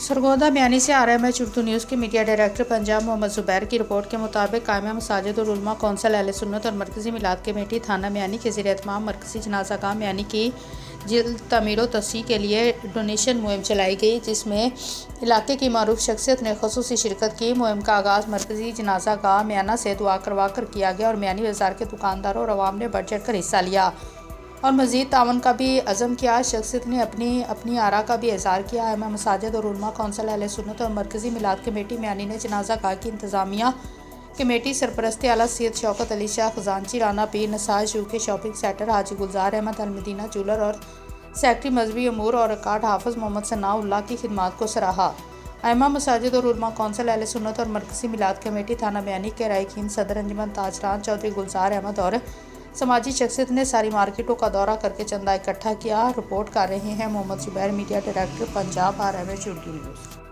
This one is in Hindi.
सरगोदा बयानी से RMH उर्दू न्यूज़ के मीडिया डायरेक्टर पंजाब मोहम्मद ज़ुबैर की रिपोर्ट के मुताबिक कायमा मसाजिद और उलमा कौंसिल अहले सुन्नत और मरकज़ी मिलाद कमेटी थाना बयानी के ज़ेर एहतमाम मरकज़ी जनाजा गाह बयानी की जल्द तमीर व तस्सी के लिए डोनेशन मुहिम चलाई गई, जिसमें इलाके की मारूफ शख्सियत ने खसूसी शिरकत की। मुहिम का आगाज़ मरकज़ी जनाजा गाह म्याना से दुआ करवा कर किया गया और म्यानी बाज़ार के दुकानदारों और अवाम ने बढ़ चढ़ कर हिस्सा लिया और मज़ीद तावन का भी अज़म किया। शख्सियत ने अपनी आरा का भी इज़हार किया। इमाम मसाजिद और उलमा कौंसिल अहले सुन्नत और मरकज़ी मिलाद कमेटी म्यानी ने जनाजा गाह की इंतज़ामिया कमेटी सरपरस्ती आला सैयद शौकत अली शाह खजानची, राना पीर नसाज यूके शॉपिंग सेंटर, हाजी गुलजार अहमद अलमदीना जूलर और सेक्रेटरी मजहबी अमूर और रिकॉर्ड हाफिज़ मोहम्मद सनाउल्लाह की खिदमात को सराहा। इमाम मसाजिद और उलमा कौंसिल अहले सुन्नत और मरकज़ी मिलाद कमेटी थाना बयानी के अरकान सदर अंजुमन ताजरान चौधरी गुलजार अहमद और समाजी शख्सियत ने सारी मार्केटों का दौरा करके चंदा इकट्ठा किया। रिपोर्ट कर रहे हैं Mohammed Zubair, media director Punjab, RMH Urdu news.